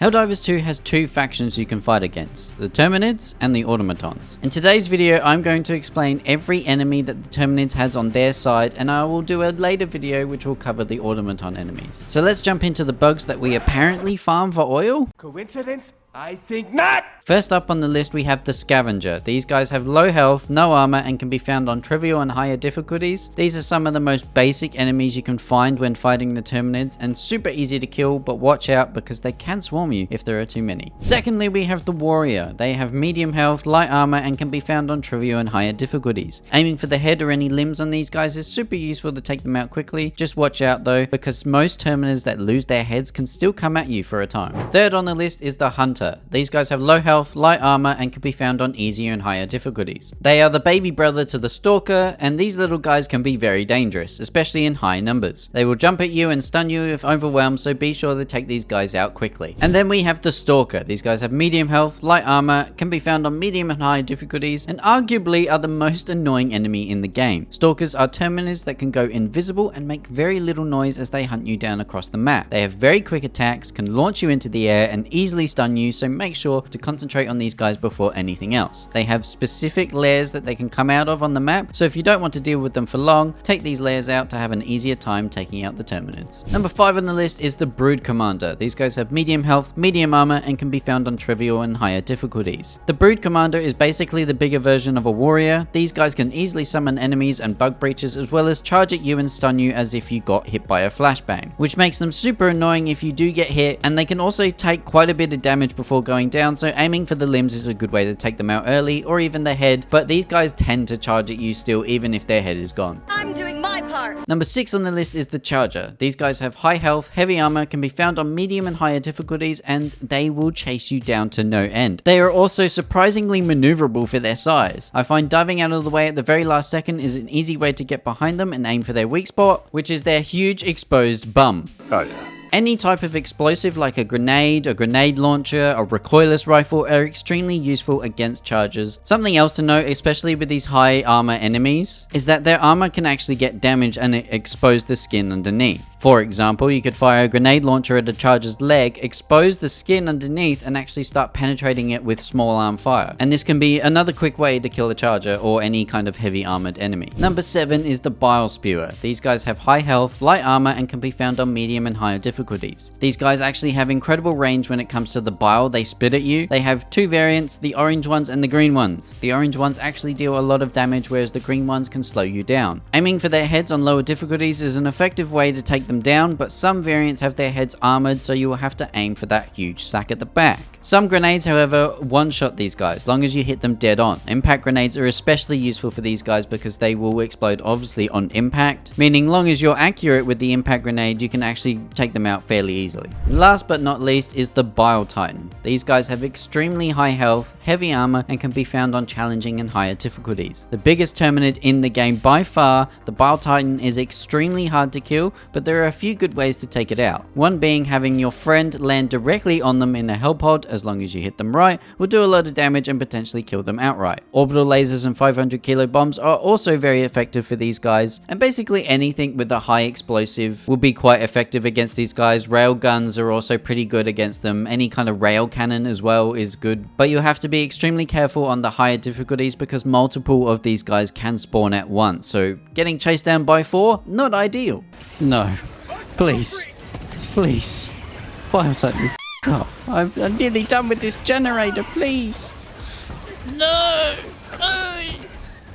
Helldivers 2 has two factions you can fight against, the Terminids and the Automatons. In today's video, I'm going to explain every enemy that the Terminids has on their side, and I will do a later video which will cover the Automaton enemies. So let's jump into the bugs that we apparently farm for oil. Coincidence? I think not! First up on the list we have the Scavenger. These guys have low health, no armor, and can be found on trivial and higher difficulties. These are some of the most basic enemies you can find when fighting the Terminids, and super easy to kill, but watch out because they can swarm you if there are too many. Secondly, we have the Warrior. They have medium health, light armor, and can be found on trivial and higher difficulties. Aiming for the head or any limbs on these guys is super useful to take them out quickly. Just watch out though, because most Terminids that lose their heads can still come at you for a time. Third on the list is the Hunter. These guys have low health, light armor, and can be found on easier and higher difficulties. They are the baby brother to the Stalker, and these little guys can be very dangerous, especially in high numbers. They will jump at you and stun you if overwhelmed, so be sure to take these guys out quickly. And then we have the Stalker. These guys have medium health, light armor, can be found on medium and high difficulties, and arguably are the most annoying enemy in the game. Stalkers are Terminids that can go invisible and make very little noise as they hunt you down across the map. They have very quick attacks, can launch you into the air, and easily stun you, so make sure to concentrate on these guys before anything else. They have specific layers that they can come out of on the map, so if you don't want to deal with them for long, take these layers out to have an easier time taking out the Terminids. Number 5 on the list is the Brood Commander. These guys have medium health, medium armor, and can be found on trivial and higher difficulties. The Brood Commander is basically the bigger version of a warrior. These guys can easily summon enemies and bug breaches, as well as charge at you and stun you as if you got hit by a flashbang, which makes them super annoying if you do get hit, and they can also take quite a bit of damage before going down, so aiming for the limbs is a good way to take them out early, or even the head, but these guys tend to charge at you still even if their head is gone. I'm doing my part. Number 6 on the list is the Charger. These guys have high health, heavy armor, can be found on medium and higher difficulties, and they will chase you down to no end. They are also surprisingly maneuverable for their size. I find diving out of the way at the very last second is an easy way to get behind them and aim for their weak spot, which is their huge exposed bum. Oh yeah. Any type of explosive like a grenade launcher, a recoilless rifle are extremely useful against chargers. Something else to note, especially with these high armor enemies, is that their armor can actually get damaged and expose the skin underneath. For example, you could fire a grenade launcher at a charger's leg, expose the skin underneath, and actually start penetrating it with small arm fire. And this can be another quick way to kill a charger or any kind of heavy armored enemy. Number 7 is the Bile spewer. These guys have high health, light armor, and can be found on medium and higher difficulties. These guys actually have incredible range when it comes to the bile they spit at you. They have two variants, the orange ones and the green ones. The orange ones actually deal a lot of damage, whereas the green ones can slow you down. Aiming for their heads on lower difficulties is an effective way to take them down, but some variants have their heads armored, so you will have to aim for that huge sack at the back. Some grenades, however, one-shot these guys, long as you hit them dead on. Impact grenades are especially useful for these guys because they will explode obviously on impact, meaning long as you're accurate with the impact grenade, you can actually take them out fairly easily. Last but not least is the Bile Titan. These guys have extremely high health, heavy armor, and can be found on challenging and higher difficulties. The biggest Terminid in the game by far, the Bile Titan is extremely hard to kill, but there are a few good ways to take it out. One being having your friend land directly on them in a hell pod, as long as you hit them right, will do a lot of damage and potentially kill them outright. Orbital lasers and 500 kilo bombs are also very effective for these guys, and basically anything with a high explosive will be quite effective against these guys. Rail guns are also pretty good against them. Any kind of rail cannon as well is good, but you have to be extremely careful on the higher difficulties because multiple of these guys can spawn at once, so getting chased down by 4, not ideal. No. Please. Please. Bile Titan, you f*** off. I'm nearly done with this generator, please. No! Please!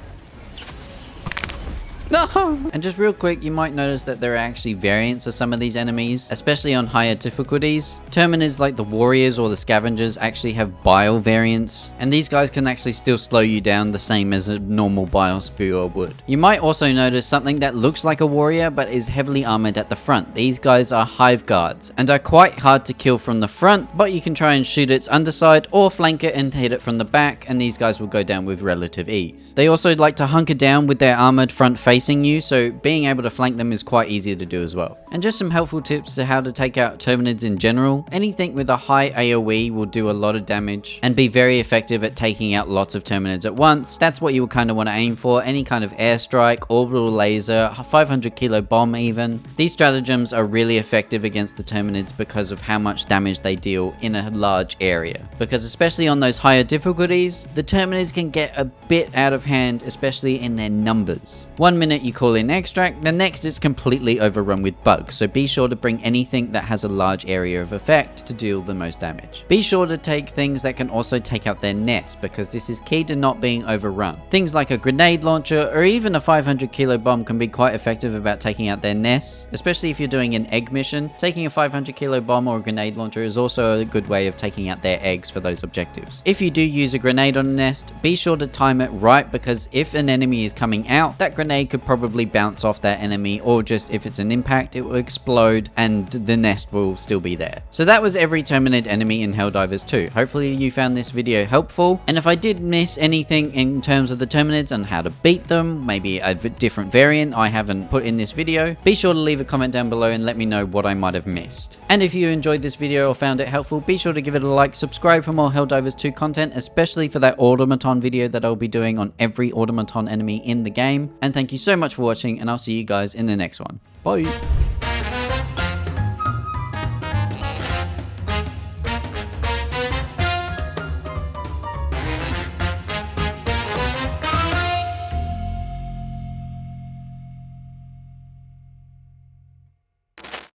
No! And just real quick, you might notice that there are actually variants of some of these enemies, especially on higher difficulties. Terminids like the Warriors or the Scavengers actually have Bile variants, and these guys can actually still slow you down the same as a normal Bile spewer would. You might also notice something that looks like a warrior but is heavily armored at the front. These guys are Hive Guards, and are quite hard to kill from the front, but you can try and shoot its underside or flank it and hit it from the back, and these guys will go down with relative ease. They also like to hunker down with their armored front face facing you, so being able to flank them is quite easy to do as well. And just some helpful tips to how to take out Terminids in general. Anything with a high AoE will do a lot of damage and be very effective at taking out lots of Terminids at once. That's what you would kind of want to aim for. Any kind of airstrike, orbital laser, 500 kilo bomb even. These stratagems are really effective against the Terminids because of how much damage they deal in a large area. Because especially on those higher difficulties, the Terminids can get a bit out of hand, especially in their numbers. One minute you call in extract, the next it's completely overrun with bugs, so be sure to bring anything that has a large area of effect to deal the most damage. Be sure to take things that can also take out their nest, because this is key to not being overrun. Things like a grenade launcher or even a 500 kilo bomb can be quite effective about taking out their nests, especially if you're doing an egg mission. Taking a 500 kilo bomb or a grenade launcher is also a good way of taking out their eggs for those objectives. If you do use a grenade on a nest, be sure to time it right, because if an enemy is coming out, that grenade could probably bounce off that enemy, or just if it's an impact, it will explode and the nest will still be there. So that was every Terminid enemy in Helldivers 2. Hopefully you found this video helpful, and if I did miss anything in terms of the Terminids and how to beat them, maybe a different variant I haven't put in this video, be sure to leave a comment down below and let me know what I might have missed. And if you enjoyed this video or found it helpful, be sure to give it a like, subscribe for more Helldivers 2 content, especially for that Automaton video that I'll be doing on every Automaton enemy in the game. And thank you so much for watching, and I'll see you guys in the next one. Bye!